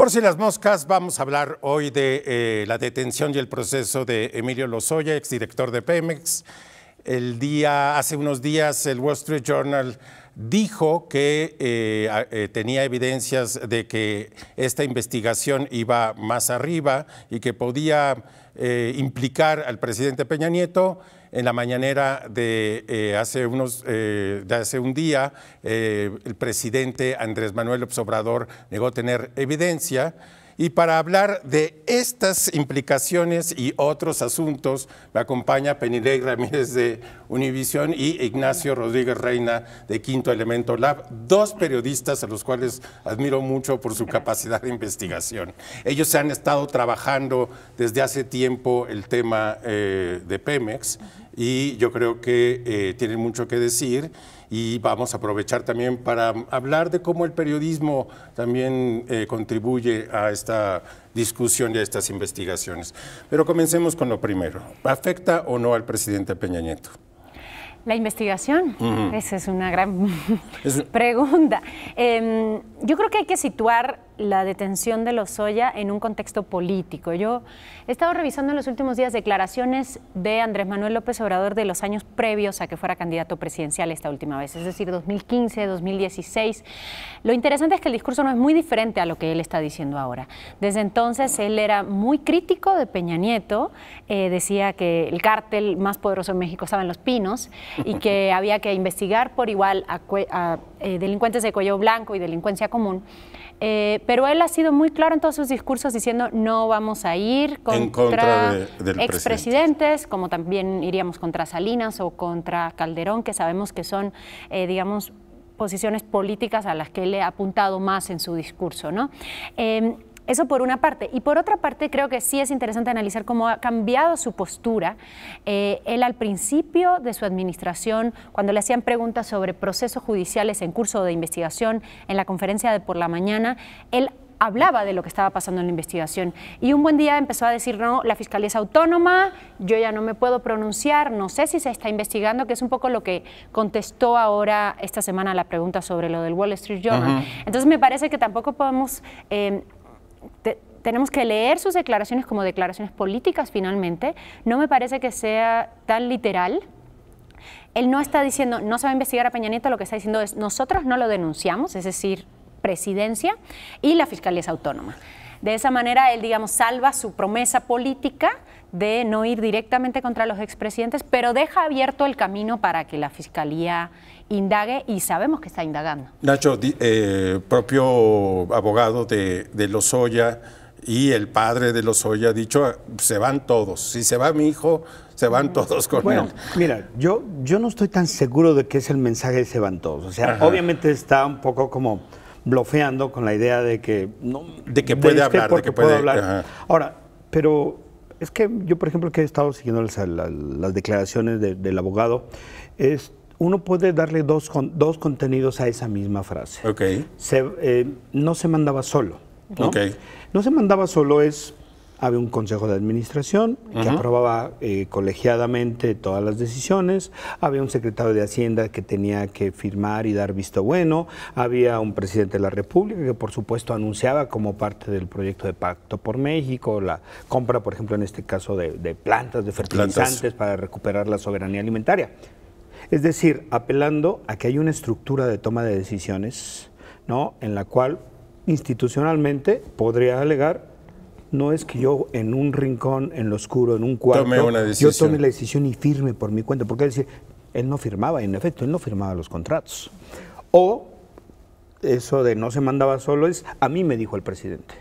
Por si las moscas, vamos a hablar hoy de la detención y el proceso de Emilio Lozoya, exdirector de Pemex. Hace unos días el Wall Street Journal dijo que tenía evidencias de que esta investigación iba más arriba y que podía implicar al presidente Peña Nieto. En la mañanera de hace un día, el presidente Andrés Manuel López Obrador negó tener evidencia. Y para hablar de estas implicaciones y otros asuntos, me acompaña Penilei Ramírez de Univisión y Ignacio Rodríguez Reina de Quinto Elemento Lab, dos periodistas a los cuales admiro mucho por su capacidad de investigación. Ellos han estado trabajando desde hace tiempo el tema de Pemex y yo creo que tienen mucho que decir. Y vamos a aprovechar también para hablar de cómo el periodismo también contribuye a esta discusión y a estas investigaciones. Pero comencemos con lo primero. ¿Afecta o no al presidente Peña Nieto? La investigación, esa es una gran pregunta. Yo creo que hay que situar la detención de Lozoya en un contexto político. Yo he estado revisando en los últimos días declaraciones de Andrés Manuel López Obrador de los años previos a que fuera candidato presidencial esta última vez, es decir, 2015, 2016. Lo interesante es que el discurso no es muy diferente a lo que él está diciendo ahora. Desde entonces él era muy crítico de Peña Nieto, decía que el cártel más poderoso en México estaba en Los Pinos y que había que investigar por igual a delincuentes de cuello blanco y delincuencia común. Pero él ha sido muy claro en todos sus discursos diciendo no vamos a ir contra expresidentes, como también iríamos contra Salinas o contra Calderón, que sabemos que son, digamos, posiciones políticas a las que él ha apuntado más en su discurso, ¿no? Eso por una parte. Y por otra parte, creo que sí es interesante analizar cómo ha cambiado su postura. Él al principio de su administración, cuando le hacían preguntas sobre procesos judiciales en curso de investigación, en la conferencia de por la mañana, él hablaba de lo que estaba pasando en la investigación. Y un buen día empezó a decir, no, la Fiscalía es autónoma, yo ya no me puedo pronunciar, no sé si se está investigando, que es un poco lo que contestó ahora esta semana a la pregunta sobre lo del Wall Street Journal. Entonces me parece que tampoco podemos... tenemos que leer sus declaraciones como declaraciones políticas finalmente. No me parece que sea tan literal. Él no está diciendo no se va a investigar a Peña Nieto, lo que está diciendo es nosotros no lo denunciamos, es decir, presidencia y la Fiscalía es autónoma. De esa manera él, digamos, salva su promesa política de no ir directamente contra los expresidentes, pero deja abierto el camino para que la Fiscalía indague y sabemos que está indagando. Nacho, propio abogado de Lozoya y el padre de Lozoya ha dicho, se van todos. Si se va mi hijo, se van todos con él. Mira, yo no estoy tan seguro de que es el mensaje de se van todos. O sea, obviamente está un poco como blofeando con la idea de que no, de que puede hablar, de que puede hablar. Ahora, pero es que yo, por ejemplo, que he estado siguiendo las declaraciones del abogado, uno puede darle dos contenidos a esa misma frase. No se mandaba solo, ¿no? No se mandaba solo había un consejo de administración que aprobaba colegiadamente todas las decisiones, había un secretario de Hacienda que tenía que firmar y dar visto bueno, había un presidente de la República que por supuesto anunciaba como parte del proyecto de Pacto por México, la compra, por ejemplo, en este caso de plantas, de fertilizantes para recuperar la soberanía alimentaria. Es decir, apelando a que hay una estructura de toma de decisiones, ¿no?, en la cual institucionalmente podría alegar no es que yo en un rincón, en lo oscuro, en un cuarto, yo tome la decisión y firme por mi cuenta. Porque es decir, él no firmaba, en efecto, él no firmaba los contratos. O eso de no se mandaba solo es, a mí me dijo el presidente.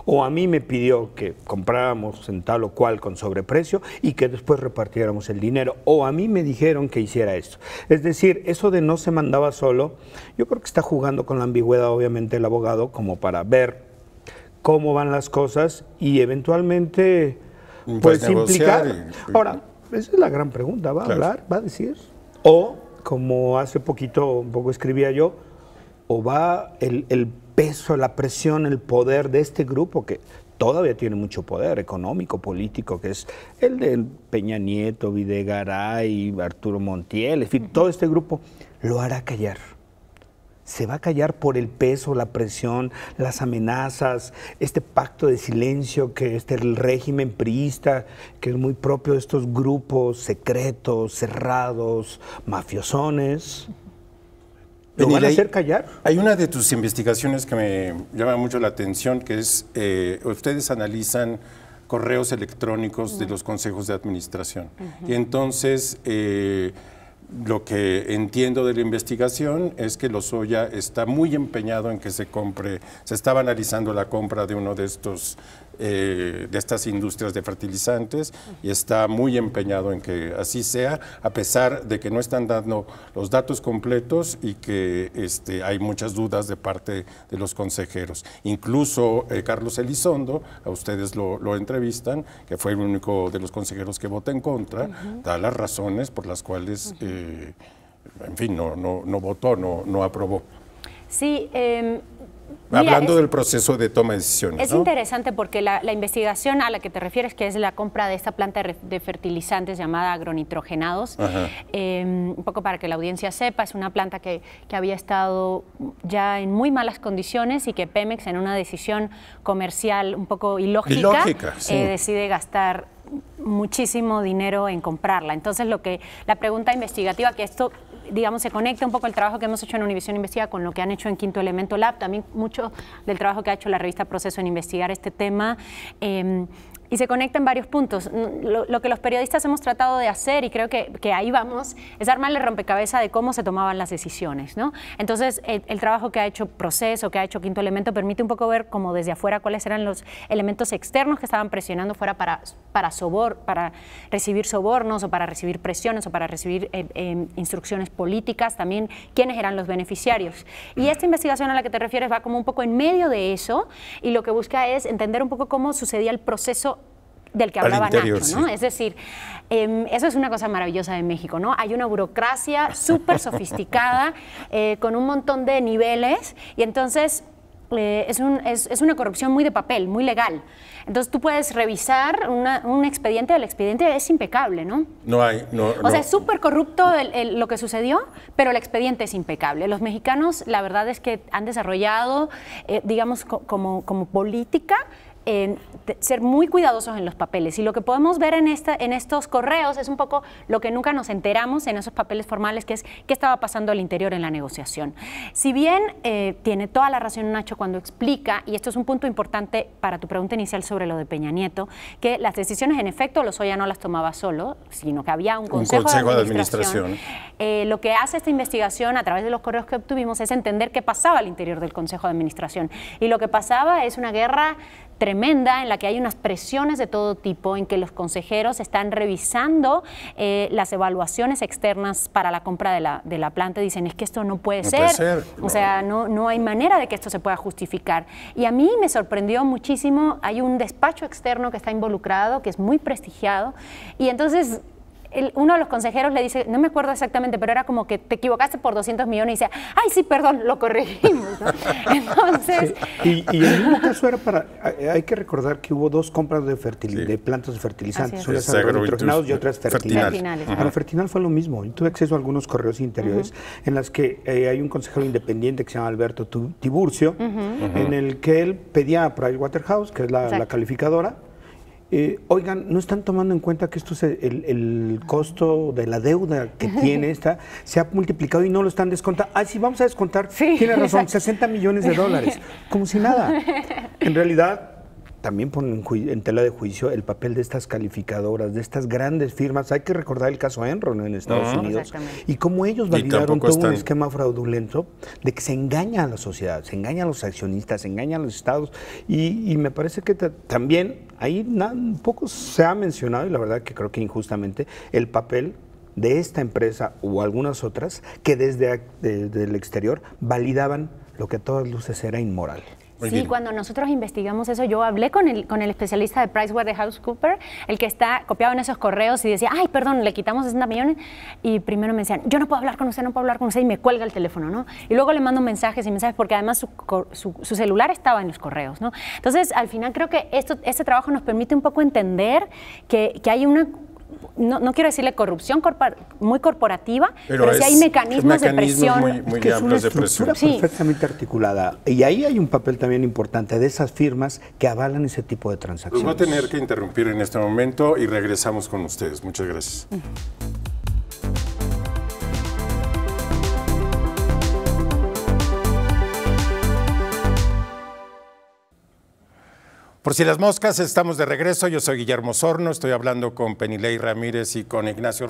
O a mí me pidió que compráramos en tal o cual con sobreprecio y que después repartiéramos el dinero. O a mí me dijeron que hiciera esto. Es decir, eso de no se mandaba solo, yo creo que está jugando con la ambigüedad, obviamente, el abogado, como para ver cómo van las cosas y eventualmente pues implicar. Ahora, esa es la gran pregunta, ¿va a hablar? ¿Va a decir? O, como hace poquito un poco escribía yo, o va el peso, la presión, el poder de este grupo que todavía tiene mucho poder económico, político, que es el de Peña Nieto, Videgaray, Arturo Montiel, en fin, todo este grupo lo hará callar. se va a callar por el peso, la presión, las amenazas, este pacto de silencio que el régimen priista, que es muy propio de estos grupos secretos, cerrados, mafiosones. ¿Lo van a hacer callar? Hay una de tus investigaciones que me llama mucho la atención, que es, ustedes analizan correos electrónicos de los consejos de administración. Y entonces, lo que entiendo de la investigación es que Lozoya está muy empeñado en que se estaba analizando la compra de uno de estas industrias de fertilizantes y está muy empeñado en que así sea, a pesar de que no están dando los datos completos y que hay muchas dudas de parte de los consejeros. Incluso Carlos Elizondo, a ustedes lo entrevistan, que fue el único de los consejeros que vota en contra, da las razones por las cuales, en fin, no votó, no aprobó. Sí, hablando del proceso de toma de decisiones. Es interesante porque la investigación a la que te refieres, que es la compra de esta planta de fertilizantes llamada agronitrogenados, un poco para que la audiencia sepa, es una planta que había estado ya en muy malas condiciones y que Pemex, en una decisión comercial un poco ilógica sí, decide gastar muchísimo dinero en comprarla. Entonces, la pregunta investigativa, que esto, digamos, se conecta un poco el trabajo que hemos hecho en Univisión Investiga con lo que han hecho en Quinto Elemento Lab, también mucho del trabajo que ha hecho la revista Proceso en investigar este tema, y se conecta en varios puntos. Lo que los periodistas hemos tratado de hacer, y creo que ahí vamos, es armarle rompecabezas de cómo se tomaban las decisiones, ¿no? Entonces, el trabajo que ha hecho Proceso, que ha hecho Quinto Elemento, permite un poco ver como desde afuera cuáles eran los elementos externos que estaban presionando fuera para recibir sobornos o para recibir presiones o para recibir instrucciones políticas, también quiénes eran los beneficiarios. Y esta investigación a la que te refieres va como un poco en medio de eso y lo que busca es entender un poco cómo sucedía el proceso del que hablaba Nacho, ¿no? Sí. Es decir, eso es una cosa maravillosa de México, ¿no? Hay una burocracia súper sofisticada, con un montón de niveles, y entonces es una corrupción muy de papel, muy legal. Entonces tú puedes revisar un expediente, el expediente es impecable, ¿no? O sea, es súper corrupto lo que sucedió, pero el expediente es impecable. Los mexicanos, la verdad es que han desarrollado, digamos, como política, ser muy cuidadosos en los papeles, y lo que podemos ver en estos correos es un poco lo que nunca nos enteramos en esos papeles formales, que es qué estaba pasando al interior en la negociación. Si bien tiene toda la razón Nacho cuando explica, y esto es un punto importante para tu pregunta inicial sobre lo de Peña Nieto, que las decisiones en efecto Lozoya no las tomaba solo, sino que había un consejo de administración. Lo que hace esta investigación a través de los correos que obtuvimos es entender qué pasaba al interior del consejo de administración, y lo que pasaba es una guerra tremenda en la que hay unas presiones de todo tipo, en que los consejeros están revisando las evaluaciones externas para la compra de la planta, y dicen, es que esto no puede ser. O sea, no hay manera de que esto se pueda justificar. Y a mí me sorprendió muchísimo, hay un despacho externo que está involucrado, que es muy prestigiado, y entonces uno de los consejeros le dice, no me acuerdo exactamente, pero era como que te equivocaste por 200 millones, y dice, ay, sí, perdón, lo corregimos, ¿no? Entonces... Sí. Y el mismo caso era hay que recordar que hubo dos compras de plantas de fertilizantes, unas agronitrogenados y otras fertinales. Para fertinal fue lo mismo. Yo tuve acceso a algunos correos interiores en las que hay un consejero independiente que se llama Alberto Tiburcio, en el que él pedía a Pricewaterhouse, que es la calificadora, oigan, no están tomando en cuenta que esto es el costo de la deuda que tiene esta, se ha multiplicado y no lo están descontando. Ah, sí, vamos a descontar, tiene razón, 60 millones de dólares, como si nada. En realidad, también ponen en tela de juicio el papel de estas calificadoras, de estas grandes firmas. Hay que recordar el caso Enron en Estados Unidos y cómo ellos validaron todo un esquema fraudulento de que se engaña a la sociedad, se engaña a los accionistas, se engaña a los estados, y me parece que también ahí un poco se ha mencionado, y la verdad que creo que injustamente, el papel de esta empresa o algunas otras que desde el exterior validaban lo que a todas luces era inmoral. Sí, cuando nosotros investigamos eso, yo hablé con el especialista de PricewaterhouseCoopers, el que está copiado en esos correos, y decía, ay, perdón, le quitamos 60 millones, y primero me decían, yo no puedo hablar con usted, y me cuelga el teléfono, ¿no? Y luego le mando mensajes y mensajes, porque además su celular estaba en los correos, ¿no? Entonces, al final creo que este trabajo nos permite un poco entender que hay no quiero decirle corrupción muy corporativa, pero sí hay mecanismos de presión. Muy es una estructura perfectamente articulada. Y ahí hay un papel también importante de esas firmas que avalan ese tipo de transacciones. Los voy a tener que interrumpir en este momento y regresamos con ustedes. Muchas gracias. Por si las moscas, estamos de regreso. Yo soy Guillermo Sorno, estoy hablando con Penilei Ramírez y con Ignacio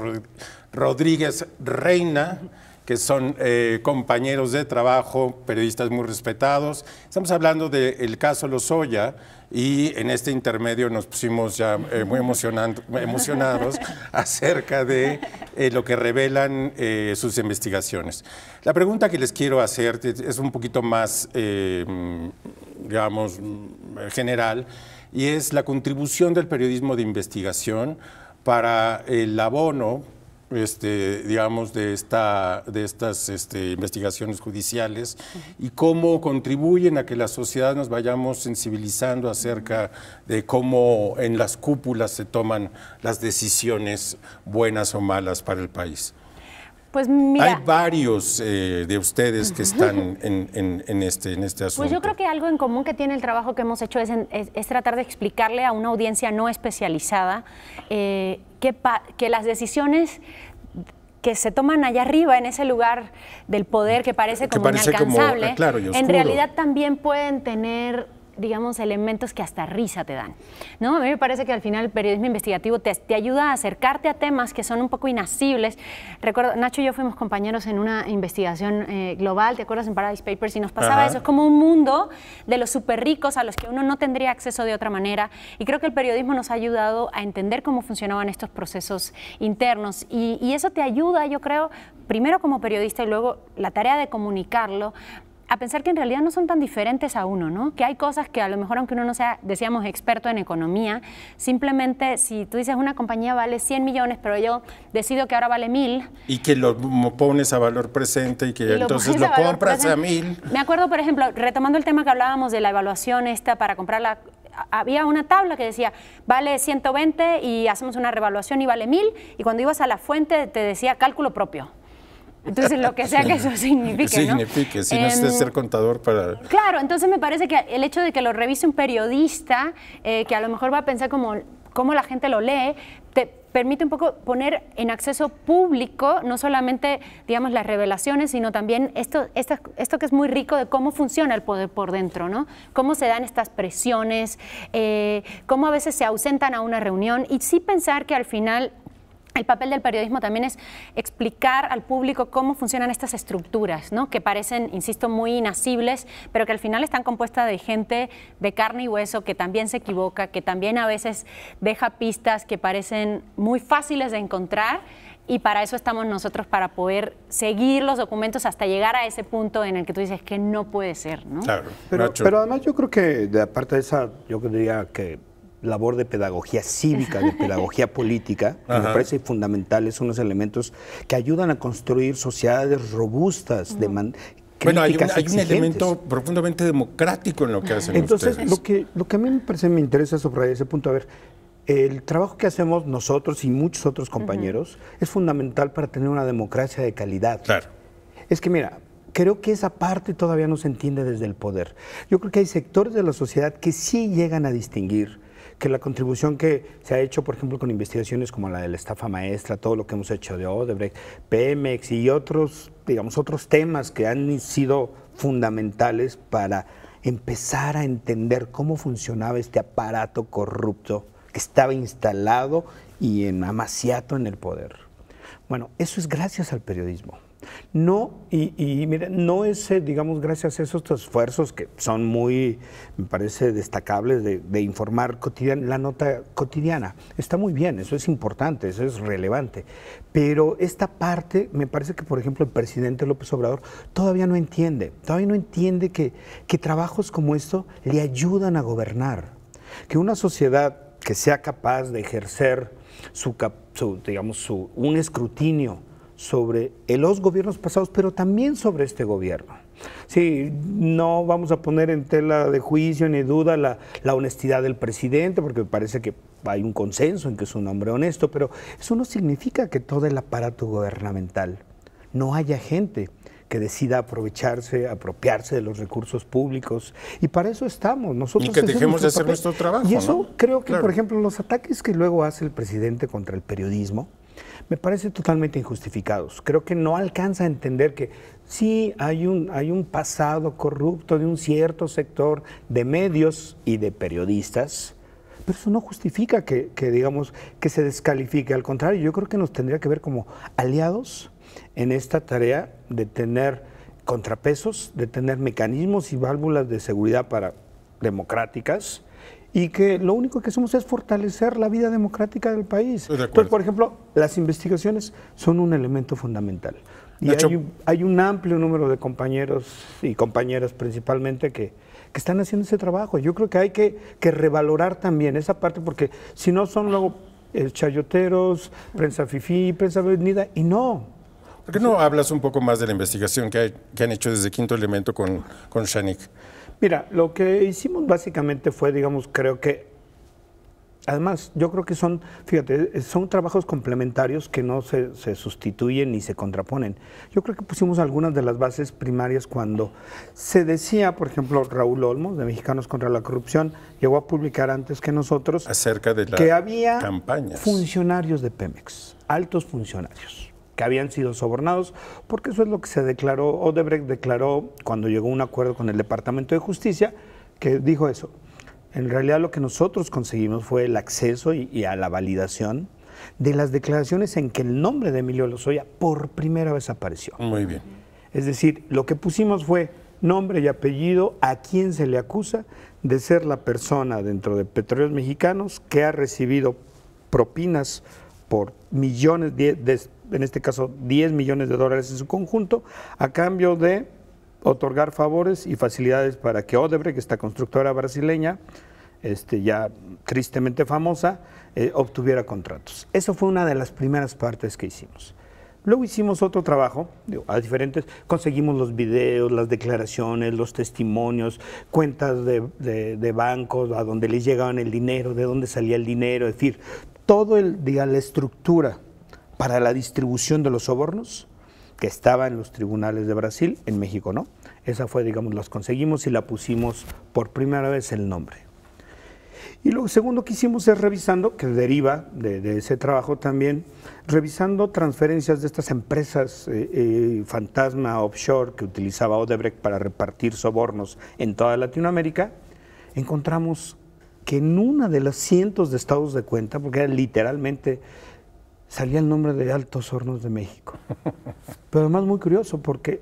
Rodríguez Reina, que son compañeros de trabajo, periodistas muy respetados. Estamos hablando del caso Lozoya y en este intermedio nos pusimos ya muy emocionados acerca de lo que revelan sus investigaciones. La pregunta que les quiero hacer es un poquito más, digamos, general, y es la contribución del periodismo de investigación para el abono, digamos, de estas investigaciones judiciales y cómo contribuyen a que la sociedad nos vayamos sensibilizando acerca de cómo en las cúpulas se toman las decisiones buenas o malas para el país. Pues mira, hay varios de ustedes que están en este asunto. Pues yo creo que algo en común que tiene el trabajo que hemos hecho es tratar de explicarle a una audiencia no especializada que las decisiones que se toman allá arriba, en ese lugar del poder que parece como inalcanzable, claro, y oscuro, en realidad también pueden tener, digamos, elementos que hasta risa te dan, ¿no? A mí me parece que al final el periodismo investigativo te ayuda a acercarte a temas que son un poco inasibles. Recuerdo, Nacho y yo fuimos compañeros en una investigación global, ¿te acuerdas? En Paradise Papers, y nos pasaba eso. Es como un mundo de los súper ricos a los que uno no tendría acceso de otra manera, y creo que el periodismo nos ha ayudado a entender cómo funcionaban estos procesos internos, y eso te ayuda, yo creo, primero como periodista y luego la tarea de comunicarlo, a pensar que en realidad no son tan diferentes a uno, ¿no? Que hay cosas que a lo mejor, aunque uno no sea, decíamos, experto en economía, simplemente si tú dices una compañía vale 100 millones, pero yo decido que ahora vale 1000. Y que lo pones a valor presente y que entonces lo compras a 1000. Me acuerdo, por ejemplo, retomando el tema que hablábamos de la evaluación para comprarla, había una tabla que decía, vale 120 y hacemos una revaluación y vale 1000, y cuando ibas a la fuente te decía cálculo propio. Entonces, lo que sea que eso signifique, ¿no? Signifique, si necesitas ser contador para... Claro, entonces me parece que el hecho de que lo revise un periodista, que a lo mejor va a pensar cómo la gente lo lee, te permite un poco poner en acceso público, no solamente, digamos, las revelaciones, sino también esto que es muy rico de cómo funciona el poder por dentro, ¿no? Cómo se dan estas presiones, cómo a veces se ausentan a una reunión, y sí pensar que al final el papel del periodismo también es explicar al público cómo funcionan estas estructuras, ¿no? Que parecen, insisto, muy inasibles, pero que al final están compuestas de gente de carne y hueso que también se equivoca, que también a veces deja pistas que parecen muy fáciles de encontrar, y para eso estamos nosotros, para poder seguir los documentos hasta llegar a ese punto en el que tú dices que no puede ser, ¿no? Claro, pero además yo creo que, aparte de esa, yo diría que labor de pedagogía cívica, de pedagogía política, me parece fundamental, es unos elementos que ayudan a construir sociedades robustas, bueno, hay un elemento profundamente democrático en lo que hacen Entonces, ustedes. lo que a mí me interesa subrayar ese punto, a ver, el trabajo que hacemos nosotros y muchos otros compañeros es fundamental para tener una democracia de calidad. Claro. Es que mira, creo que esa parte todavía no se entiende desde el poder. Yo creo que hay sectores de la sociedad que sí llegan a distinguir que la contribución que se ha hecho, por ejemplo, con investigaciones como la de la estafa maestra, todo lo que hemos hecho de Odebrecht, Pemex y otros, digamos, otros temas que han sido fundamentales para empezar a entender cómo funcionaba este aparato corrupto que estaba instalado y amaciato en el poder. Bueno, eso es gracias al periodismo. No, y mira, no es, digamos, gracias a esos esfuerzos que son muy, me parece, destacables de informar la nota cotidiana. Está muy bien, eso es importante, eso es relevante. Pero esta parte, me parece que, por ejemplo, el presidente López Obrador todavía no entiende que trabajos como esto le ayudan a gobernar. Que una sociedad que sea capaz de ejercer un escrutinio sobre los gobiernos pasados, pero también sobre este gobierno, Sí, no vamos a poner en tela de juicio ni duda la honestidad del presidente, porque me parece que hay un consenso en que es un hombre honesto, pero eso no significa que todo el aparato gubernamental no haya gente que decida apropiarse de los recursos públicos. Y para eso estamos. Nosotros y que dejemos de hacer nuestro trabajo. Y eso, ¿no? creo que, por ejemplo, los ataques que luego hace el presidente contra el periodismo, me parecen totalmente injustificados. Creo que no alcanza a entender que sí hay un pasado corrupto de un cierto sector de medios y de periodistas, pero eso no justifica que digamos, que se descalifique. Al contrario, yo creo que nos tendría que ver como aliados en esta tarea de tener contrapesos, de tener mecanismos y válvulas de seguridad democráticas, y que lo único que hacemos es fortalecer la vida democrática del país. Entonces, por ejemplo, las investigaciones son un elemento fundamental. Y hay un amplio número de compañeros y compañeras principalmente que están haciendo ese trabajo. Yo creo que hay que revalorar también esa parte, porque si no son luego chayoteros, prensa fifí, prensa venida, y no. ¿Por qué no hablas un poco más de la investigación que han hecho desde Quinto Elemento con Shanik? Mira, lo que hicimos básicamente fue, digamos, creo que, además, yo creo que son, fíjate, son trabajos complementarios que no se sustituyen ni se contraponen. Yo creo que pusimos algunas de las bases primarias cuando se decía, por ejemplo, Raúl Olmos, de Mexicanos contra la Corrupción, llegó a publicar antes que nosotros acerca de que había campañas. Funcionarios de Pemex, altos funcionarios, que habían sido sobornados, porque eso es lo que se declaró, Odebrecht declaró cuando llegó a un acuerdo con el Departamento de Justicia, que dijo eso. En realidad lo que nosotros conseguimos fue el acceso y a la validación de las declaraciones en que el nombre de Emilio Lozoya por primera vez apareció. Muy bien. Es decir, lo que pusimos fue nombre y apellido a quien se le acusa de ser la persona dentro de Petróleos Mexicanos que ha recibido propinas por millones, en este caso 10 millones de dólares en su conjunto, a cambio de otorgar favores y facilidades para que Odebrecht, esta constructora brasileña, ya tristemente famosa, obtuviera contratos. Eso fue una de las primeras partes que hicimos. Luego hicimos otro trabajo, conseguimos los videos, las declaraciones, los testimonios, cuentas de bancos, a donde les llegaban el dinero, de dónde salía el dinero, es decir, todo la estructura para la distribución de los sobornos que estaba en los tribunales de Brasil, en México no. Esa fue, digamos, las conseguimos y la pusimos por primera vez el nombre. Y lo segundo que hicimos es revisando, que deriva de ese trabajo también, revisando transferencias de estas empresas fantasma offshore que utilizaba Odebrecht para repartir sobornos en toda Latinoamérica, encontramos que en una de los cientos de estados de cuenta, porque era literalmente, salía el nombre de Altos Hornos de México. Pero además muy curioso, porque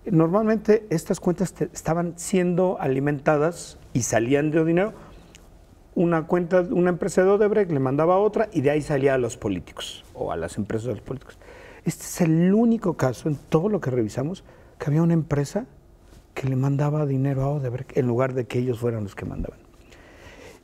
normalmente estas cuentas estaban siendo alimentadas y salían de dinero. Una empresa de Odebrecht le mandaba a otra y de ahí salía a los políticos o a las empresas de los políticos. Este es el único caso en todo lo que revisamos que había una empresa que le mandaba dinero a Odebrecht en lugar de que ellos fueran los que mandaban.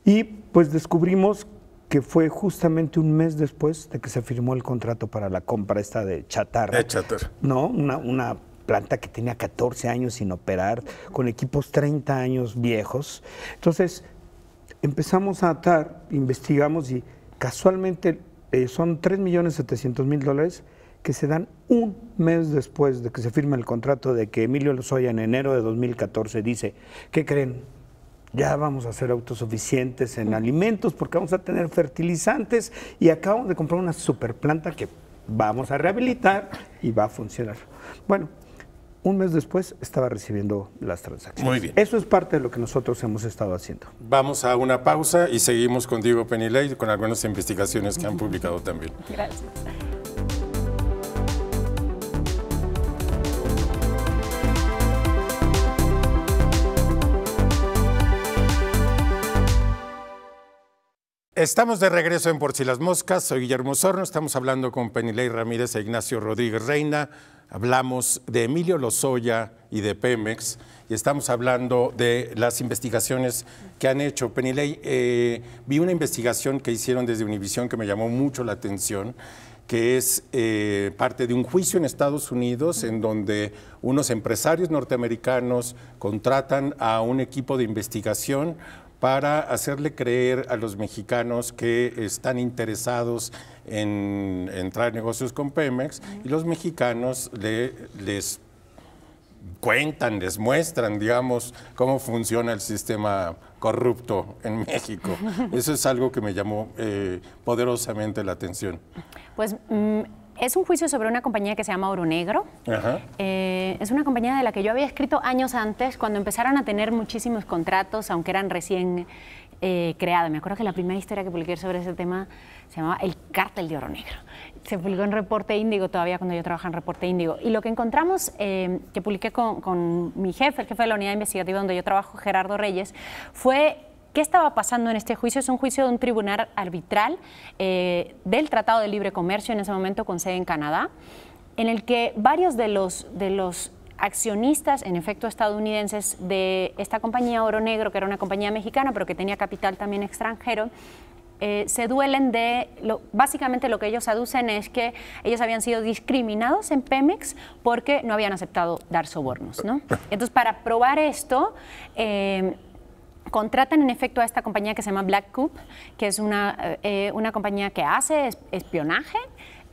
Y pues descubrimos que fue justamente un mes después de que se firmó el contrato para la compra esta de chatarra. De chatarra. No, una planta que tenía 14 años sin operar, con equipos 30 años viejos. Entonces, empezamos a atar, investigamos y casualmente son $3.700.000 que se dan un mes después de que se firma el contrato, de que Emilio Lozoya en enero de 2014 dice, ¿qué creen? Ya vamos a ser autosuficientes en alimentos porque vamos a tener fertilizantes y acabamos de comprar una superplanta que vamos a rehabilitar y va a funcionar. Bueno, un mes después estaba recibiendo las transacciones. Muy bien. Eso es parte de lo que nosotros hemos estado haciendo. Vamos a una pausa y seguimos con Diego Penilei con algunas investigaciones que han publicado también. Gracias. Estamos de regreso en Por si las moscas, soy Guillermo Osorno, estamos hablando con Penilei Ramírez e Ignacio Rodríguez Reina, hablamos de Emilio Lozoya y de Pemex y estamos hablando de las investigaciones que han hecho. Penilei, vi una investigación que hicieron desde Univisión que me llamó mucho la atención, que es parte de un juicio en Estados Unidos en donde unos empresarios norteamericanos contratan a un equipo de investigación para hacerle creer a los mexicanos que están interesados en entrar en negocios con Pemex, y los mexicanos les cuentan, les muestran, digamos, cómo funciona el sistema corrupto en México. Eso es algo que me llamó poderosamente la atención. Pues es un juicio sobre una compañía que se llama Oro Negro. Es una compañía de la que yo había escrito años antes, cuando empezaron a tener muchísimos contratos, aunque eran recién creados. Me acuerdo que la primera historia que publiqué sobre ese tema se llamaba El Cártel de Oro Negro. Se publicó en Reporte Índigo todavía cuando yo trabajaba en Reporte Índigo. Y lo que encontramos, que publiqué con mi jefe, el jefe de la unidad investigativa donde yo trabajo, Gerardo Reyes, fue qué estaba pasando en este juicio. Es un juicio de un tribunal arbitral del Tratado de Libre Comercio, en ese momento con sede en Canadá, en el que varios de los accionistas, en efecto estadounidenses, de esta compañía Oro Negro, que era una compañía mexicana, pero que tenía capital también extranjero, se duelen de, básicamente lo que ellos aducen es que ellos habían sido discriminados en Pemex porque no habían aceptado dar sobornos, ¿no? Entonces, para probar esto, contratan en efecto a esta compañía que se llama Black Coup, que es una compañía que hace espionaje.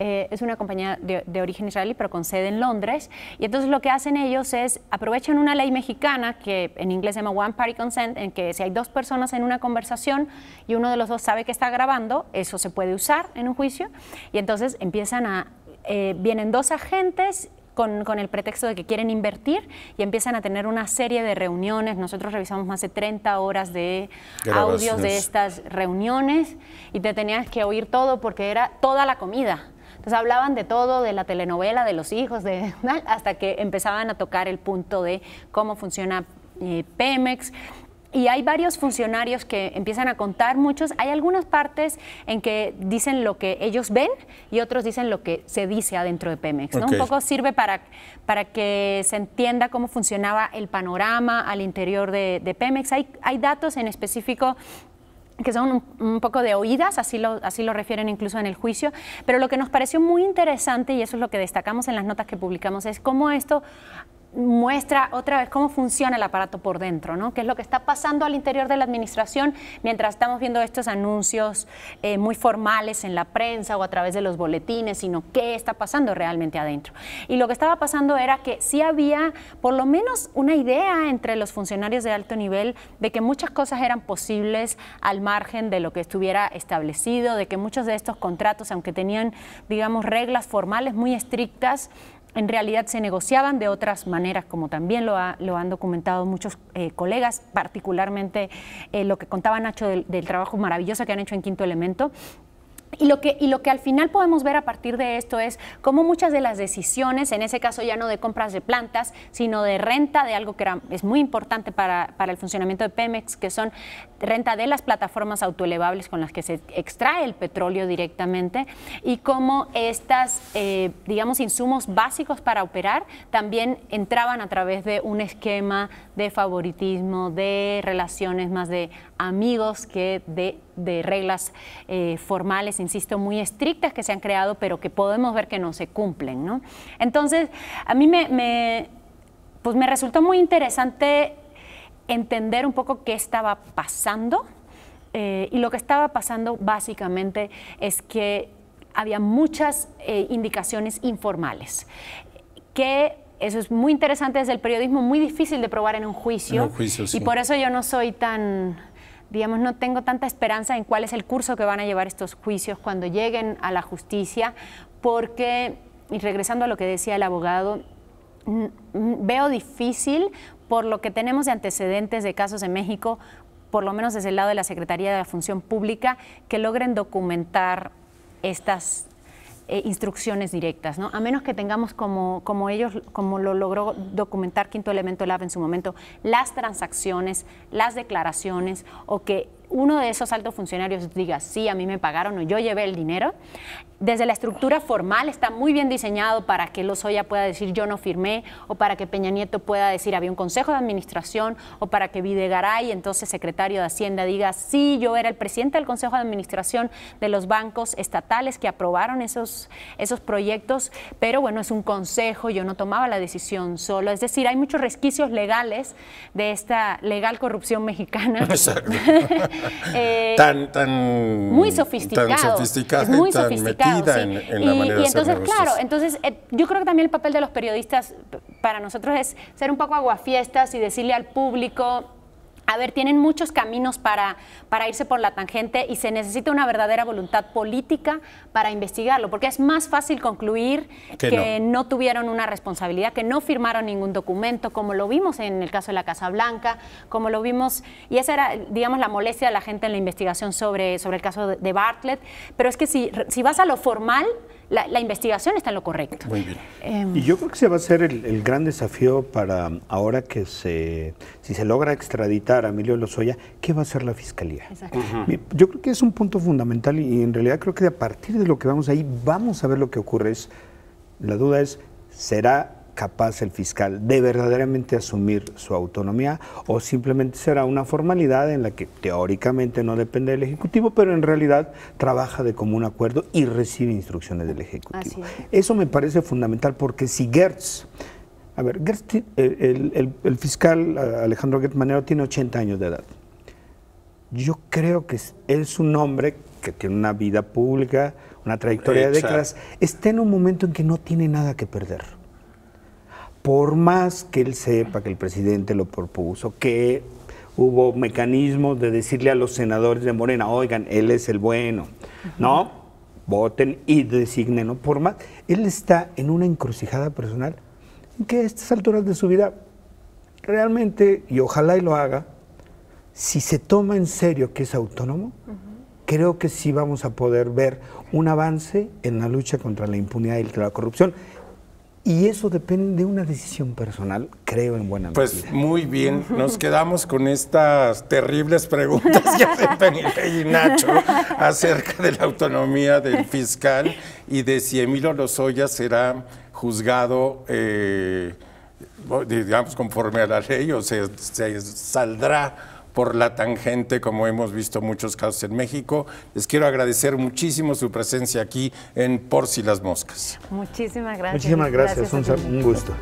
Es una compañía de origen israelí, pero con sede en Londres. Y entonces lo que hacen ellos es, aprovechan una ley mexicana que en inglés se llama One Party Consent, en que si hay dos personas en una conversación y uno de los dos sabe que está grabando, eso se puede usar en un juicio. Y entonces vienen dos agentes con el pretexto de que quieren invertir y empiezan a tener una serie de reuniones. Nosotros revisamos más de 30 horas de audios de estas reuniones y te tenías que oír todo porque era toda la comida. Entonces hablaban de todo, de la telenovela, de los hijos, hasta que empezaban a tocar el punto de cómo funciona Pemex. Y hay varios funcionarios que empiezan a contar muchos. Hay algunas partes en que dicen lo que ellos ven y otros dicen lo que se dice adentro de Pemex, ¿no? Un poco sirve para que se entienda cómo funcionaba el panorama al interior de Pemex. Hay datos en específico que son un poco de oídas, así lo refieren incluso en el juicio, pero lo que nos pareció muy interesante, y eso es lo que destacamos en las notas que publicamos, es cómo esto muestra otra vez cómo funciona el aparato por dentro, ¿no? Qué es lo que está pasando al interior de la administración mientras estamos viendo estos anuncios muy formales en la prensa o a través de los boletines, sino qué está pasando realmente adentro. Y lo que estaba pasando era que sí había por lo menos una idea entre los funcionarios de alto nivel de que muchas cosas eran posibles al margen de lo que estuviera establecido, de que muchos de estos contratos, aunque tenían, digamos, reglas formales muy estrictas, en realidad se negociaban de otras maneras, como también lo han documentado muchos colegas, particularmente lo que contaba Nacho del trabajo maravilloso que han hecho en Quinto Elemento. Y lo que al final podemos ver a partir de esto es cómo muchas de las decisiones, en ese caso ya no de compras de plantas, sino de renta de algo que es muy importante para el funcionamiento de Pemex, que son renta de las plataformas autoelevables con las que se extrae el petróleo directamente, y cómo estas, digamos, insumos básicos para operar también entraban a través de un esquema de favoritismo, de relaciones más de amigos que de reglas formales, insisto, muy estrictas que se han creado, pero que podemos ver que no se cumplen, ¿no? Entonces, a mí me resultó muy interesante entender un poco qué estaba pasando, y lo que estaba pasando básicamente es que había muchas indicaciones informales, que eso es muy interesante desde el periodismo, muy difícil de probar en un juicio, sí. Y por eso yo no soy tan, digamos, no tengo tanta esperanza en cuál es el curso que van a llevar estos juicios cuando lleguen a la justicia, porque, y regresando a lo que decía el abogado, veo difícil, por lo que tenemos de antecedentes de casos en México, por lo menos desde el lado de la Secretaría de la Función Pública, que logren documentar estas instrucciones directas, ¿no? A menos que tengamos como lo logró documentar Quinto Elemento Lab en su momento, las transacciones, las declaraciones, o que uno de esos altos funcionarios diga, sí, a mí me pagaron o yo llevé el dinero, desde la estructura formal está muy bien diseñado para que Lozoya pueda decir yo no firmé, o para que Peña Nieto pueda decir había un consejo de administración, o para que Videgaray, entonces secretario de Hacienda, diga sí, yo era el presidente del consejo de administración de los bancos estatales que aprobaron esos proyectos, pero bueno, es un consejo, yo no tomaba la decisión solo. Es decir, hay muchos resquicios legales de esta legal corrupción mexicana. Exacto. Muy sofisticado. Tan sofisticada, es muy tan sofisticado, metida sí. en la manera de hacer entonces, negocios. claro, entonces yo creo que también el papel de los periodistas para nosotros es ser un poco aguafiestas y decirle al público, a ver, tienen muchos caminos para irse por la tangente y se necesita una verdadera voluntad política para investigarlo, porque es más fácil concluir que no tuvieron una responsabilidad, que no firmaron ningún documento, como lo vimos en el caso de la Casa Blanca, como lo vimos, y esa era, digamos, la molestia de la gente en la investigación sobre el caso de Bartlett, pero es que si vas a lo formal, la investigación está en lo correcto. Muy bien. Y yo creo que ese va a ser el gran desafío para ahora que si se logra extraditar a Emilio Lozoya, ¿qué va a hacer la Fiscalía? Yo creo que es un punto fundamental y en realidad creo que a partir de lo que vamos ahí, vamos a ver lo que ocurre. La duda es, ¿será capaz el fiscal de verdaderamente asumir su autonomía o simplemente será una formalidad en la que teóricamente no depende del Ejecutivo, pero en realidad trabaja de común acuerdo y recibe instrucciones del Ejecutivo? Eso me parece fundamental porque si Gertz, el fiscal Alejandro Gertz Manero tiene 80 años de edad. Yo creo que es un hombre que tiene una vida pública, una trayectoria de décadas, está en un momento en que no tiene nada que perder. Por más que él sepa que el presidente lo propuso, que hubo mecanismos de decirle a los senadores de Morena, oigan, él es el bueno, ¿no? Voten y designen, ¿no? Por más, él está en una encrucijada personal en que a estas alturas de su vida realmente, y ojalá y lo haga, si se toma en serio que es autónomo, creo que sí vamos a poder ver un avance en la lucha contra la impunidad y la corrupción. Y eso depende de una decisión personal, creo, en buena medida. Pues muy bien, nos quedamos con estas terribles preguntas que hacen Penilei y Nacho acerca de la autonomía del fiscal y de si Emilio Lozoya será juzgado, digamos, conforme a la ley o se saldrá por la tangente, como hemos visto muchos casos en México. Les quiero agradecer muchísimo su presencia aquí en Por si las moscas. Muchísimas gracias. Muchísimas gracias, un gusto.